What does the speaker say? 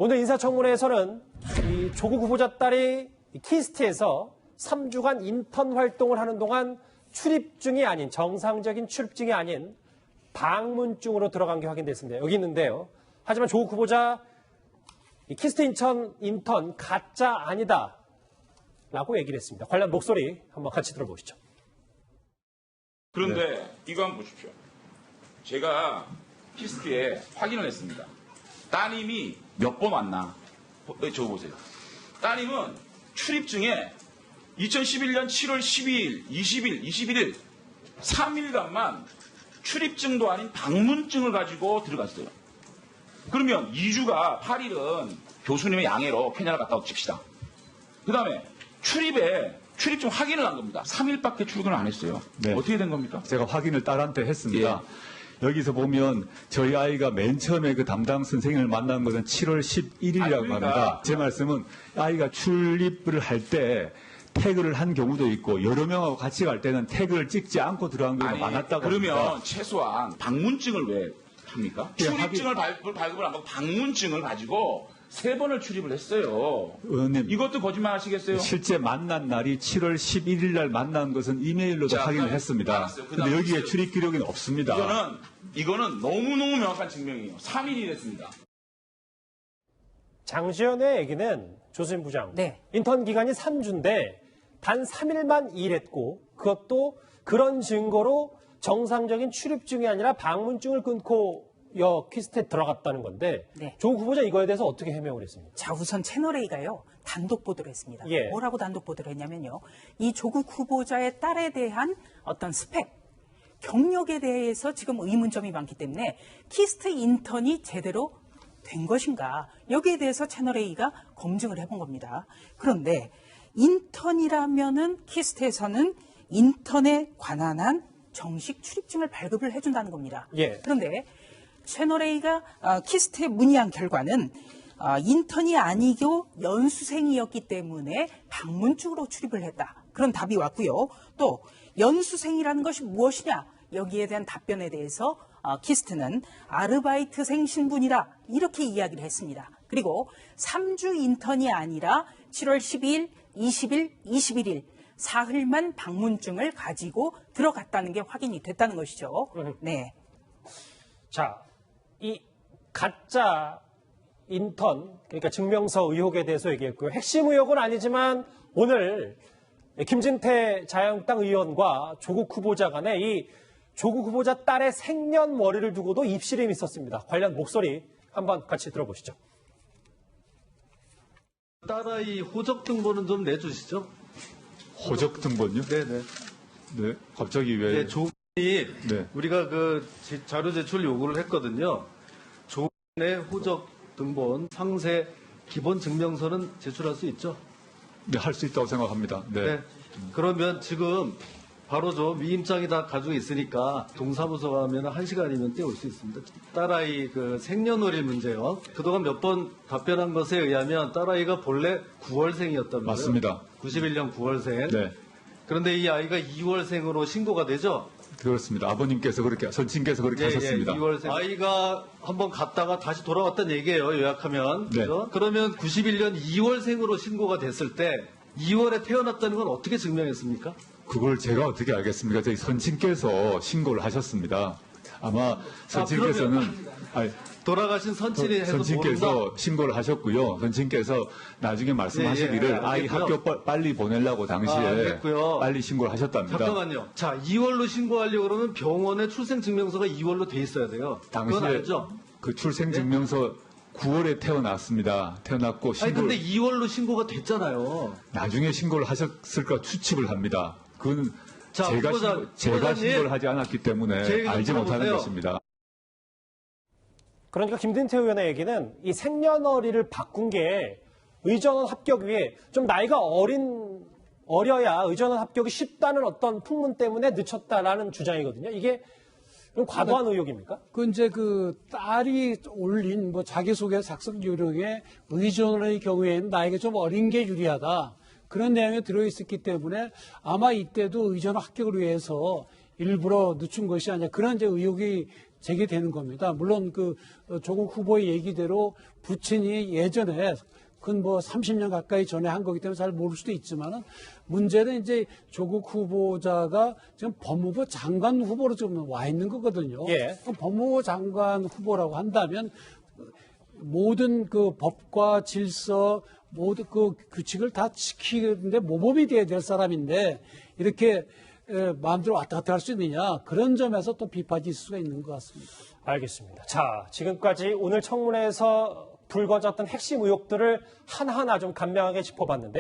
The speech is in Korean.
오늘 인사청문회에서는 이 조국 후보자 딸이 키스트에서 3주간 인턴 활동을 하는 동안 출입증이 아닌, 정상적인 출입증이 아닌 방문증으로 들어간 게 확인됐습니다. 여기 있는데요. 하지만 조국 후보자 이 키스트 인턴 가짜 아니다 라고 얘기를 했습니다. 관련 목소리 한번 같이 들어보시죠. 그런데 이거 한번 보십시오. 제가 키스트에 확인을 했습니다. 따님이 몇 번 왔나? 저거 보세요. 따님은 출입증에 2011년 7월 12일, 20일, 21일 3일간만 출입증도 아닌 방문증을 가지고 들어갔어요. 그러면 2주가 8일은 교수님의 양해로 케냐를 갔다 칩시다. 그 다음에 출입증 확인을 한 겁니다. 3일밖에 출근을 안 했어요. 네. 어떻게 된 겁니까? 제가 확인을 딸한테 했습니다. 여기서 보면 저희 아이가 맨 처음에 그 담당 선생님을 만난 것은 7월 11일이라고 그러니까. 합니다. 제 말씀은 아이가 출입을 할 때 태그를 한 경우도 있고 여러 명하고 같이 갈 때는 태그를 찍지 않고 들어간 경우가 많았다고 그러면 합니다. 최소한 방문증을 왜 합니까? 예, 출입증을 발급을 안 하고 방문증을 가지고 3번을 출입을 했어요. 의원님, 이것도 거짓말 하시겠어요? 실제 만난 날이 7월 11일 날 만난 것은 이메일로도 자, 확인을 그럼 했습니다. 알았어요. 그런데 여기에 출입 기록이 없습니다. 이거는 너무너무 명확한 증명이에요. 3일이 됐습니다. 장시현의 얘기는 조수진 부장. 네. 인턴 기간이 3주인데 단 3일만 일했고 그것도 그런 증거로 정상적인 출입증이 아니라 방문증을 끊고 키스트에 들어갔다는 건데 네. 조국 후보자 이거에 대해서 어떻게 해명을 했습니까? 자, 우선 채널A가요, 단독 보도를 했습니다. 예. 뭐라고 단독 보도를 했냐면요. 이 조국 후보자의 딸에 대한 어떤 스펙, 경력에 대해서 지금 의문점이 많기 때문에 키스트 인턴이 제대로 된 것인가, 여기에 대해서 채널A가 검증을 해본 겁니다. 그런데 인턴이라면은 키스트에서는 인턴에 관한 한 정식 출입증을 발급을 해준다는 겁니다. 예. 그런데 채널A가 키스트에 문의한 결과는 인턴이 아니고 연수생이었기 때문에 방문증으로 출입을 했다. 그런 답이 왔고요. 또 연수생이라는 것이 무엇이냐? 여기에 대한 답변에 대해서 키스트는 아르바이트생 신분이다. 이렇게 이야기를 했습니다. 그리고 3주 인턴이 아니라 7월 12일, 20일, 21일 사흘만 방문증을 가지고 들어갔다는 게 확인이 됐다는 것이죠. 네. 자, 이 가짜 인턴, 그러니까 증명서 의혹에 대해서 얘기했고요. 핵심 의혹은 아니지만 오늘 김진태 자유한국당 의원과 조국 후보자 간에 이 조국 후보자 딸의 생년월일을 두고도 입씨름이 있었습니다. 관련 목소리 한번 같이 들어보시죠. 딸아이 호적 등본은 좀 내주시죠. 호적 등본요? 네네. 네. 갑자기 왜? 네, 조국이 네. 우리가 그 자료 제출 요구를 했거든요. 조국의 호적 등본 상세 기본 증명서는 제출할 수 있죠. 네, 할 수 있다고 생각합니다. 네. 네. 그러면 지금 바로 좀 위임장이 다 가지고 있으니까 동사무소 가면 1시간이면 떼올 수 있습니다. 딸아이 그 생년월일 문제요. 그동안 몇 번 답변한 것에 의하면 딸아이가 본래 9월생이었다면서요. 맞습니다. 91년 9월생. 네. 그런데 이 아이가 2월생으로 신고가 되죠? 그렇습니다. 아버님께서 그렇게, 선친께서 그렇게 하셨습니다. 2월생. 아이가 한번 갔다가 다시 돌아왔다는 얘기예요, 요약하면. 네. 그죠? 그러면 91년 2월생으로 신고가 됐을 때 2월에 태어났다는 건 어떻게 증명했습니까? 그걸 제가 어떻게 알겠습니까? 저희 선친께서 신고를 하셨습니다. 아마 선친께서는, 아니, 돌아가신 선친이 해서 선친께서 모른다? 신고를 하셨고요. 선친께서 나중에 말씀하시기를 예, 아이 알겠고요. 학교 빨리 보내려고 당시에 알겠고요. 빨리 신고를 하셨답니다. 잠깐만요. 자, 2월로 신고하려고 그러면 병원에 출생증명서가 2월로 돼 있어야 돼요. 그건 당시에 알죠? 그 출생증명서 9월에 태어났습니다. 태어났고 아니, 신고를 근데 2월로 신고가 됐잖아요. 나중에 신고를 하셨을까 추측을 합니다. 그건 자, 제가 후보자님, 신고를 하지 않았기 제 때문에 얘기 좀 알지 못하는 들어보세요. 것입니다. 그러니까 김진태 의원의 얘기는 이 생년월일을 바꾼 게 의전원 합격 위에 좀 나이가 어려야 의전원 합격이 쉽다는 어떤 풍문 때문에 늦췄다라는 주장이거든요. 이게 그럼 과도한 의혹입니까? 이제 그 딸이 올린 자기소개 작성 요령에 의전원의 경우에는 나이가 좀 어린 게 유리하다. 그런 내용이 들어있었기 때문에 아마 이때도 의전원 합격을 위해서 일부러 늦춘 것이 아니라 그런 이제 의혹이 제기되는 겁니다. 물론 그 조국 후보의 얘기대로 부친이 예전에 그건 뭐 30년 가까이 전에 한 거기 때문에 잘 모를 수도 있지만은 문제는 이제 조국 후보자가 지금 법무부 장관 후보로 지금 와 있는 거거든요. 예. 그럼 법무부 장관 후보라고 한다면 모든 그 법과 질서, 모든 그 규칙을 다 지키는데 모범이 돼야 될 사람인데 이렇게 마음대로 왔다 갔다 할 수 있느냐, 그런 점에서 또 비판이 있을 수가 있는 것 같습니다. 알겠습니다. 자, 지금까지 오늘 청문회에서 불거졌던 핵심 의혹들을 하나하나 좀 간명하게 짚어봤는데요.